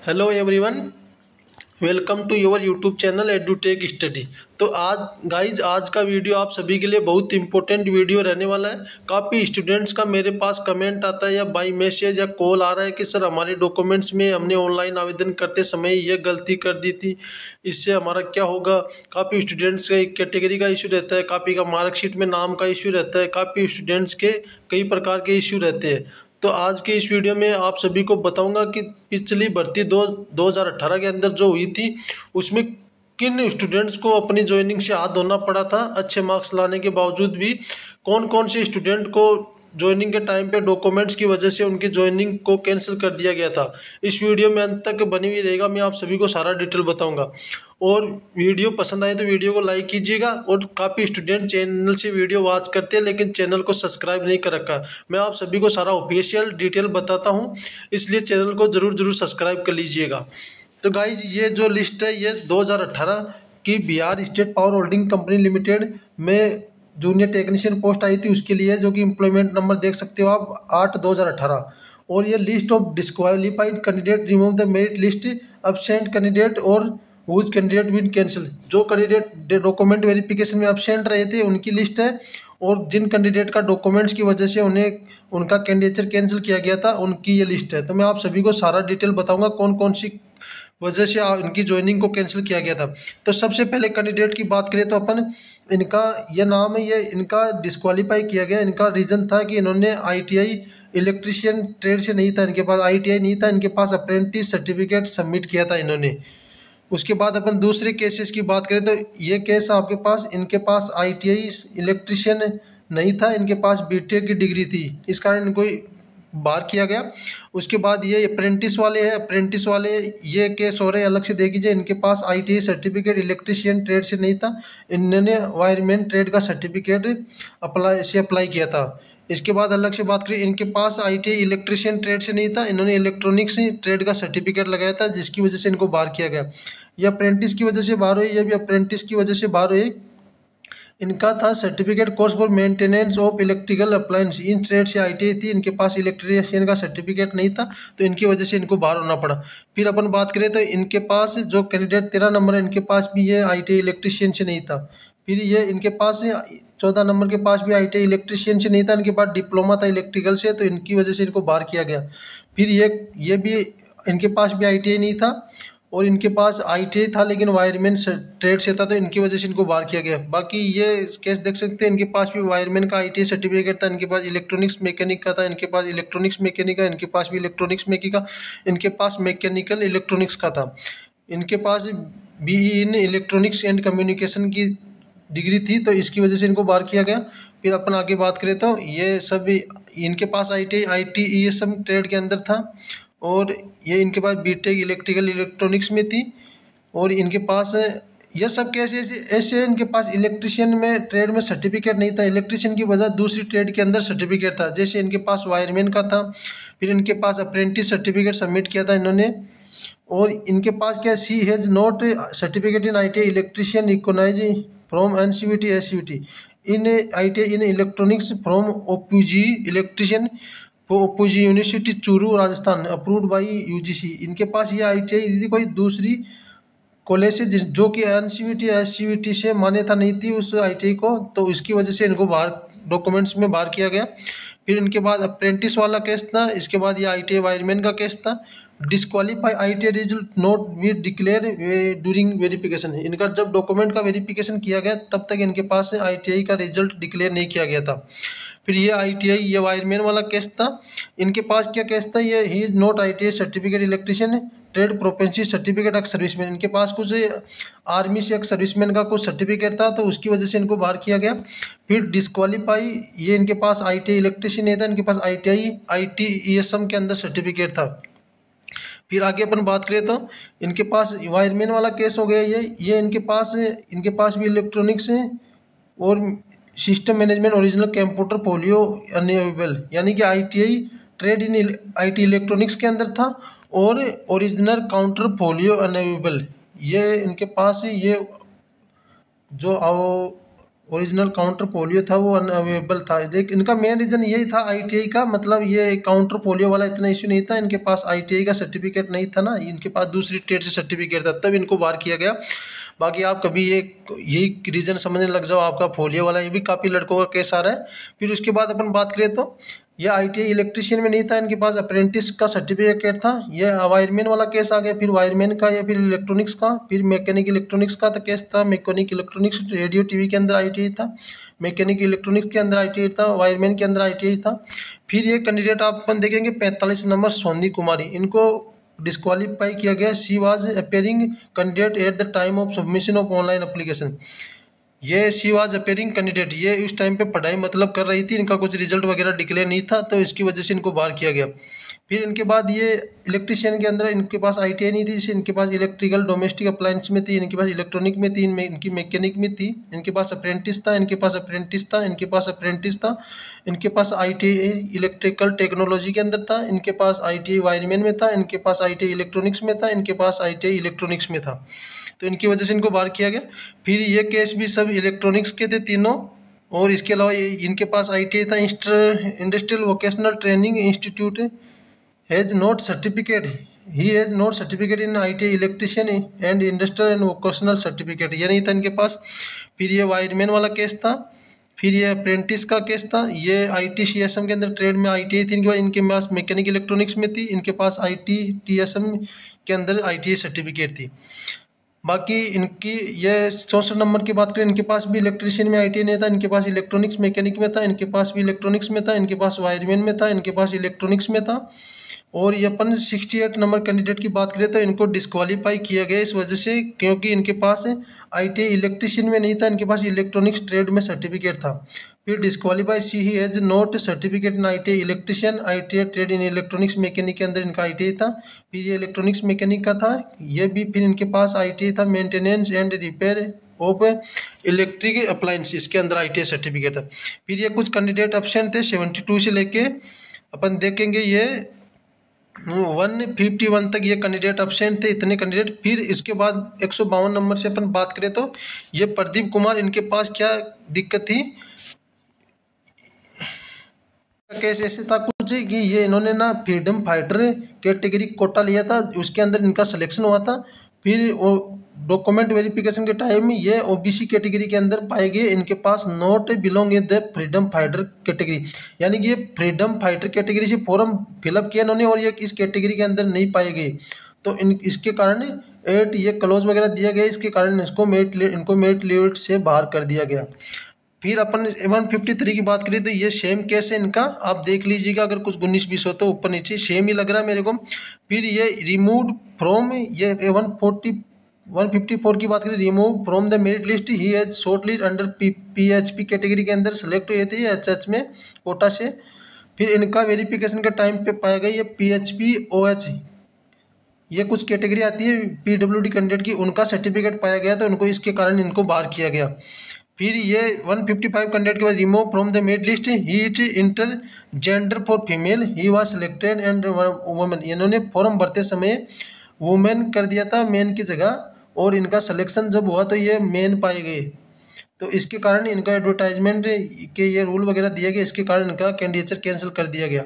Hello everyone, welcome to your YouTube channel Edutech study. तो आज का वीडियो आप सभी के लिए बहुत इंपॉर्टेंट वीडियो रहने वाला है। काफ़ी स्टूडेंट्स का मेरे पास कमेंट आता है या बाय मैसेज या कॉल आ रहा है कि सर हमारे डॉक्यूमेंट्स में हमने ऑनलाइन आवेदन करते समय ये गलती कर दी थी, इससे हमारा क्या होगा। काफ़ी स्टूडेंट्स का एक कैटेगरी का इशू रहता है, काफ़ी का मार्कशीट में नाम का इशू रहता है, काफ़ी स्टूडेंट्स के कई प्रकार के इशू रहते हैं। तो आज के इस वीडियो में आप सभी को बताऊंगा कि पिछली भर्ती 2018 के अंदर जो हुई थी उसमें किन स्टूडेंट्स को अपनी ज्वाइनिंग से हाथ धोना पड़ा था। अच्छे मार्क्स लाने के बावजूद भी कौन कौन से स्टूडेंट को ज्वाइनिंग के टाइम पे डॉक्यूमेंट्स की वजह से उनकी ज्वाइनिंग को कैंसिल कर दिया गया था। इस वीडियो में अंत तक बनी हुई रहेगा, मैं आप सभी को सारा डिटेल बताऊंगा। और वीडियो पसंद आए तो वीडियो को लाइक कीजिएगा। और काफ़ी स्टूडेंट चैनल से वीडियो वॉच करते हैं लेकिन चैनल को सब्सक्राइब नहीं कर रखा। मैं आप सभी को सारा ऑफिशियल डिटेल बताता हूँ, इसलिए चैनल को ज़रूर सब्सक्राइब कर लीजिएगा। तो गाइज, ये जो लिस्ट है ये 2018 की Bihar state power holding company limited में जूनियर टेक्नीशियन पोस्ट आई थी उसके लिए, जो कि एम्प्लॉयमेंट नंबर देख सकते हो आप 8/2018। और ये list of disqualified candidate remove the merit list absent candidate और हुज कैंडिडेट विन कैंसिल। जो कैंडिडेट डॉक्यूमेंट वेरिफिकेशन में अब्सेंट रहे थे उनकी लिस्ट है, और जिन कैंडिडेट का डॉक्यूमेंट्स की वजह से उन्हें उनका कैंडिडेचर कैंसिल किया गया था उनकी ये लिस्ट है। तो मैं आप सभी को सारा डिटेल बताऊंगा कौन कौन सी वजह से इनकी ज्वाइनिंग को कैंसिल किया गया था। तो सबसे पहले कैंडिडेट की बात करें तो अपन इनका ये नाम है, ये इनका डिस्क्वालीफाई किया गया। इनका रीज़न था कि इन्होंने आईटीआई इलेक्ट्रीशियन ट्रेड से नहीं था, इनके पास आईटीआई नहीं था, इनके पास अप्रेंटिस सर्टिफिकेट सबमिट किया था इन्होंने। उसके बाद अपन दूसरे केसेस की बात करें तो ये केस आपके पास, इनके पास आईटीआई इलेक्ट्रीशियन नहीं था, इनके पास बीटेक की डिग्री थी, इस कारण इनको बार किया गया। उसके बाद ये अप्रेंटिस वाले हैं, अप्रेंटिस वाले ये केस हो रहे अलग से देख लीजिए। इनके पास आईटीआई सर्टिफिकेट इलेक्ट्रीशियन ट्रेड से नहीं था, इन्होंने वायरमैन ट्रेड का सर्टिफिकेट अप्लाई किया था। इसके बाद अलग से बात करें, इनके पास आईटीआई इलेक्ट्रीशियन ट्रेड से नहीं था, इन्होंने इलेक्ट्रॉनिक्स ट्रेड का सर्टिफिकेट लगाया था, जिसकी वजह से इनको बार किया गया। ये अप्रेंटिस की वजह से बार हुई, ये भी अप्रेंटिस की वजह से बार हुई। इनका था certificate course for maintenance of electrical appliance, in trade से आईटीआई थी, इनके पास इलेक्ट्रीशियन का सर्टिफिकेट नहीं था, तो इनकी वजह से इनको बाहर होना पड़ा। फिर अपन बात करें तो इनके पास जो कैंडिडेट 13 नंबर है, इनके पास भी ये आईटीआई इलेक्ट्रीशियन से नहीं था। फिर ये इनके पास 14 नंबर के पास भी आईटीआई इलेक्ट्रीशियन से नहीं था, इनके पास डिप्लोमा था इलेक्ट्रिकल से, तो इनकी वजह से इनको बाहर किया गया। फिर ये भी इनके पास भी आईटीआई नहीं था, और इनके पास आईटीआई था लेकिन वायरमैन ट्रेड से था, तो इनकी वजह से इनको बाहर किया गया। बाकी ये केस देख सकते हैं, इनके पास भी वायरमैन का आईटीआई सर्टिफिकेट था, इनके पास इलेक्ट्रॉनिक्स मैकेनिक का था, इनके पास इलेक्ट्रॉनिक्स मैकेनिक का, इनके पास भी इलेक्ट्रॉनिक्स मैकेनिक का, इनके पास मैकेनिकल इलेक्ट्रॉनिक्स का था, इनके पास BE in electronics and communication की डिग्री थी, तो इसकी वजह से इनको बाहर किया गया। फिर अपन आगे बात करें तो ये सब इनके पास आईटीईएसएम ट्रेड के अंदर था, और ये इनके पास बीटेक इलेक्ट्रिकल इलेक्ट्रॉनिक्स में थी, और इनके पास ये सब कैसे ऐसे इनके पास इलेक्ट्रिशियन में ट्रेड में सर्टिफिकेट नहीं था, इलेक्ट्रिशियन की वजह दूसरी ट्रेड के अंदर सर्टिफिकेट था, जैसे इनके पास वायरमैन का था। फिर इनके पास अप्रेंटिस सर्टिफिकेट सबमिट किया था इन्होंने, और इनके पास क्या, she has not certificate in ITI electrician recognize from NCVT SCVT in ITI in electronics from OPG electrician OPG university Churu Rajasthan approved by UGC. इनके पास ये आईटीआई कोई दूसरी कॉलेज से जो कि एनसीवीटी एससीवीटी से मान्यता नहीं थी उस आईटीआई को, तो इसकी वजह से इनको बाहर डॉक्यूमेंट्स में बाहर किया गया। फिर इनके बाद अप्रेंटिस वाला केस था, इसके बाद ये आईटीआई वायरमैन का केस था। Disqualify ITI result not be declare during verification, इनका जब डॉक्यूमेंट का वेरिफिकेशन किया गया तब तक इनके पास आईटीआई का रिजल्ट डिक्लेयर नहीं किया गया था। फिर ये आईटीआई ये वायरमैन वाला केस था। इनके पास क्या केस था, ये he is not ITI certificate electrician trade propensity certificate ex serviceman, इनके पास कुछ आर्मी से एक्स सर्विसमैन का कुछ सर्टिफिकेट था, तो उसकी वजह से इनको बाहर किया गया। फिर डिस्क्वालीफाई, ये इनके पास आईटीआई इलेक्ट्रिशियन नहीं था, इनके पास आईटीईएसएम के अंदर सर्टिफिकेट था। फिर आगे अपन बात करें तो इनके पास वायरमैन वाला केस हो गया, ये इनके पास भी इलेक्ट्रॉनिक्स और सिस्टम मैनेजमेंट ओरिजिनल कंप्यूटर पोलियो अनेबल, यानी कि ITI trade in IT electronics के अंदर था, और ओरिजिनल काउंटर पोलियो अनेबल ये इनके पास ये जो ओरिजिनल काउंटर पोलियो था वो अनअवेलेबल था। लेकिन इनका मेन रीज़न यही था आईटीआई का, मतलब ये काउंटर पोलियो वाला इतना इशू नहीं था, इनके पास आईटीआई का सर्टिफिकेट नहीं था ना, इनके पास दूसरी ट्रेड से सर्टिफिकेट था, तब इनको बाहर किया गया। बाकी आप कभी ये यही रीज़न समझने लग जाओ आपका पोलियो वाला, ये भी काफ़ी लड़कों का केस आ रहा है। फिर उसके बाद अपन बात करें तो ये आईटीआई इलेक्ट्रिशियन में नहीं था, इनके पास अप्रेंटिस का सर्टिफिकेट था। ये वायरमैन वाला केस आ गया, फिर वायरमैन का या फिर इलेक्ट्रॉनिक्स का, फिर मैकेनिक इलेक्ट्रॉनिक्स का केस था। मैकेनिक इलेक्ट्रॉनिक्स रेडियो टीवी के अंदर आईटीआई था, मैकेनिक इलेक्ट्रॉनिक्स के अंदर आईटीआई था, वायरमैन के अंदर आईटीआई था। फिर ये कैंडिडेट आप अपन देखेंगे 45 नंबर सोनी कुमारी, इनको डिस्क्वालीफाई किया गया। She was appearing candidate at the time of submission of online application. ये शी वाज अपेयरिंग कैंडिडेट, ये इस टाइम पे पढ़ाई मतलब कर रही थी, इनका कुछ रिजल्ट वगैरह डिक्लेयर नहीं था, तो इसकी वजह से इनको बाहर किया गया। फिर इनके बाद ये इलेक्ट्रिशियन के अंदर इनके पास आईटीआई नहीं थी, जैसे इनके पास इलेक्ट्रिकल डोमेस्टिक अप्लायंस में थी, इनके पास इलेक्ट्रॉनिक में थी, इनकी मैकेनिक में थी, इनके पास अप्रेंटिस था, इनके पास अप्रेंटिस था, इनके पास अप्रेंटिस था, इनके पास आईटीआई इलेक्ट्रिकल टेक्नोलॉजी के अंदर था, इनके पास आईटीआई वायरमैन में था, इनके पास आईटीआई इलेक्ट्रॉनिक्स में था, इनके पास आईटीआई इलेक्ट्रॉनिक्स में था, तो इनकी वजह से इनको बाहर किया गया। फिर ये केस भी सब इलेक्ट्रॉनिक्स के थे तीनों, और इसके अलावा इनके पास आईटीआई था industrial vocational training institute has note certificate, he has note certificate in ITI electrician and industrial and vocational certificate, ये नहीं था इनके पास। फिर ये वायरमैन वाला केस था, फिर ये अप्रेंटिस का केस था, ये आईटीसीएसएम के अंदर ट्रेड में आईटीआई थी, इनके पास मैकेनिक इलेक्ट्रॉनिक्स में थी, इनके पास आईटीटीएसएम के अंदर आईटीआई सर्टिफिकेट थी। बाकी इनकी ये 64 नंबर की बात करें, इनके पास भी इलेक्ट्रिशियन में आईटीआई नहीं था, इनके पास इलेक्ट्रॉनिक्स मैकेनिक में था, इनके पास भी इलेक्ट्रॉनिक्स में था, इनके पास वायरमैन में था, इनके पास इलेक्ट्रॉनिक्स में था। और ये अपन 68 नंबर कैंडिडेट की बात करें तो इनको डिस्क्वालीफाई किया गया इस वजह से, क्योंकि इनके पास आईटीआई इलेक्ट्रिशियन में नहीं था, इनके पास इलेक्ट्रॉनिक्स ट्रेड में सर्टिफिकेट था। फिर disqualify see he has not certificate in ITI electrician, ITI trade in electronics mechanic के अंदर इनका आईटीआई था। फिर ये इलेक्ट्रॉनिक्स मैकेनिक का था ये भी, फिर इनके पास आईटीआई था maintenance and repair of electric appliance, इसके अंदर आईटीआई सर्टिफिकेट था। फिर ये कुछ कैंडिडेट ऑप्शन थे 72 से लेके अपन देखेंगे ये 151 तक ये कैंडिडेट अब्सेंट थे, इतने कैंडिडेट। फिर इसके बाद 152 नंबर से अपन बात करें तो ये प्रदीप कुमार, इनके पास क्या दिक्कत थी, केस ऐसे था कुछ कि ये इन्होंने ना फ्रीडम फाइटर कैटेगरी कोटा लिया था, उसके अंदर इनका सिलेक्शन हुआ था। फिर डॉक्यूमेंट वेरिफिकेशन के टाइम ये ओबीसी कैटेगरी के अंदर पाए गए, इनके पास not belong in the freedom fighter category, यानी कि ये फ्रीडम फाइटर कैटेगरी से फॉर्म फिलअप किया इन्होंने और ये इस कैटेगरी के अंदर नहीं पाए गए, तो इसके कारण ये क्लोज वगैरह दिया गया, इसके कारण इनको मेरिट लिस्ट से बाहर कर दिया गया। फिर अपन 153 की बात करें तो ये सेम केस है इनका, आप देख लीजिएगा अगर कुछ 19-20 हो तो ऊपर नीचे सेम ही लग रहा है मेरे को। फिर ये रिमूव फ्रॉम, ये 154 की बात करें, remove from the merit list, he has short list under PHP category के अंदर सेलेक्ट हुए थे एचएच में कोटा से। फिर इनका वेरिफिकेशन के टाइम पे पाया गया ये पीएचपी ओएच, ये कुछ कैटेगरी आती है पीडब्ल्यूडी कैंडिडेट की, उनका सर्टिफिकेट पाया गया तो उनको इसके कारण इनको बाहर किया गया। फिर ये 155 कैंडिडेट के बाद remove from the merit list, he it inter gender for female, he was selected and women, इन्होंने फॉर्म भरते समय वुमेन कर दिया था मेन की जगह, और इनका सिलेक्शन जब हुआ तो ये मेन पाए गए, तो इसके कारण इनका एडवर्टाइजमेंट के ये रूल वगैरह दिया गया, इसके कारण इनका कैंडिडेचर कैंसिल कर दिया गया।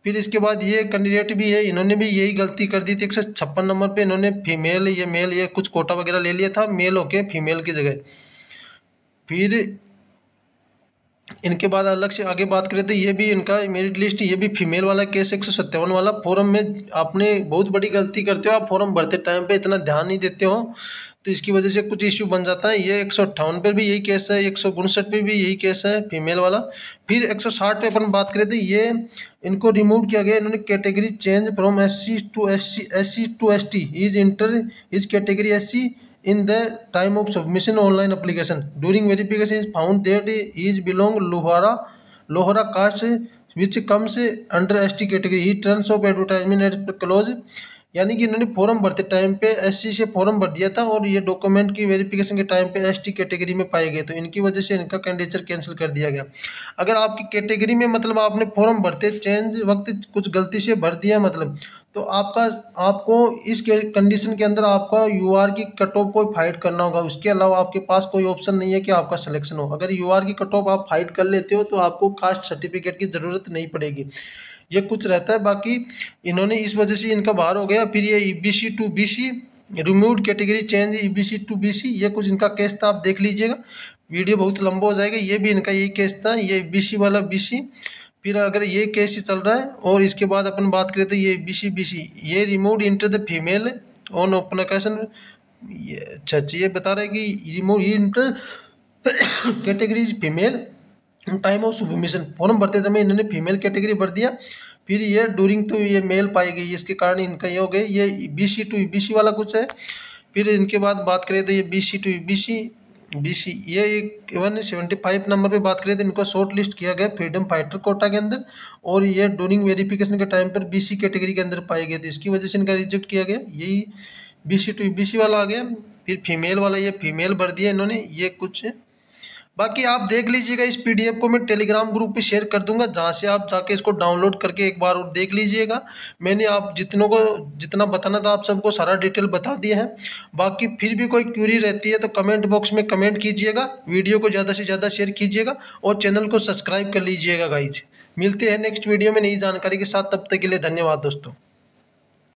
फिर इसके बाद ये कैंडिडेट भी है, इन्होंने भी यही गलती कर दी थी, 156 नंबर पे इन्होंने फीमेल ये मेल ये कुछ कोटा वगैरह ले लिया था, मेल होके फीमेल की जगह। फिर इनके बाद अलग से आगे बात करें तो ये भी इनका मेरिट लिस्ट, ये भी फीमेल वाला केस 157 वाला, फॉर्म में आपने बहुत बड़ी गलती करते हो, आप फॉर्म भरते टाइम पे इतना ध्यान नहीं देते हो तो इसकी वजह से कुछ इश्यू बन जाता है। ये 158 पे भी यही केस है, 159 पे भी यही केस है फीमेल वाला। फिर 160 पे अपन बात करें तो ये इनको रिमूव किया गया, इन्होंने category change from SC to ST, is inter is category SC in the time of submission online application, during verification is found that he is belong Lohara caste which comes under ST category, he turns of advertisement at close, यानी कि इन्होंने form भरते time पे SC से form भर दिया था और ये डॉक्यूमेंट की वेरिफिकेशन के टाइम पे एसटी कैटेगरी में पाए गए, तो इनकी वजह से इनका कैंडिडेचर कैंसिल कर दिया गया। अगर आपकी कैटेगरी में मतलब आपने फॉर्म भरते चेंज वक्त कुछ गलती से भर दिया मतलब, तो आपको इस कंडीशन के अंदर आपका यूआर की कट ऑफ को फाइट करना होगा। उसके अलावा आपके पास कोई ऑप्शन नहीं है कि आपका सिलेक्शन हो। अगर यूआर की कट ऑफ आप फाइट कर लेते हो तो आपको कास्ट सर्टिफिकेट की ज़रूरत नहीं पड़ेगी। ये कुछ रहता है। बाकी इन्होंने इस वजह से इनका बाहर हो गया। फिर ये EBC to BC, removed category change EBC to BC, ये कुछ इनका केस था, आप देख लीजिएगा, वीडियो बहुत लंबा हो जाएगा। ये भी इनका यही केस था, ये बीसी वाला बीसी। फिर अगर ये केस ही चल रहा है और इसके बाद अपन बात करें तो ये बीसी ये removed enter the female on open, ये अच्छा ये बता रहा है कि remove inter categories female time of submission. Form भरते समय इन्होंने फीमेल कैटेगरी भर दिया। फिर ये ड्यूरिंग तो ये मेल पाई गई, इसके कारण इनका ये हो गया। ये बीसी टू बीसी वाला कुछ है। फिर इनके बाद बात करें तो ये बीसी टू बीसी ये 175 नंबर पे बात करें तो इनको शॉर्ट लिस्ट किया गया फ्रीडम फाइटर कोटा के अंदर, और ये ड्यूरिंग वेरिफिकेशन के टाइम पर बीसी कैटेगरी के अंदर पाए गए थे, इसकी वजह से इनका रिजेक्ट किया गया। यही बीसी टू बीसी वाला आ गया। फिर फीमेल वाला ये फीमेल भर दिया इन्होंने, ये कुछ है। बाकी आप देख लीजिएगा, इस पीडीएफ को मैं टेलीग्राम ग्रुप पे शेयर कर दूंगा, जहाँ से आप जाके इसको डाउनलोड करके एक बार और देख लीजिएगा। मैंने आप जितनों को जितना बताना था आप सबको सारा डिटेल बता दिया है। बाकी फिर भी कोई क्यूरी रहती है तो कमेंट बॉक्स में कमेंट कीजिएगा, वीडियो को ज़्यादा से ज़्यादा शेयर कीजिएगा और चैनल को सब्सक्राइब कर लीजिएगा गाइज। मिलते हैं नेक्स्ट वीडियो में नई जानकारी के साथ, तब तक के लिए धन्यवाद दोस्तों।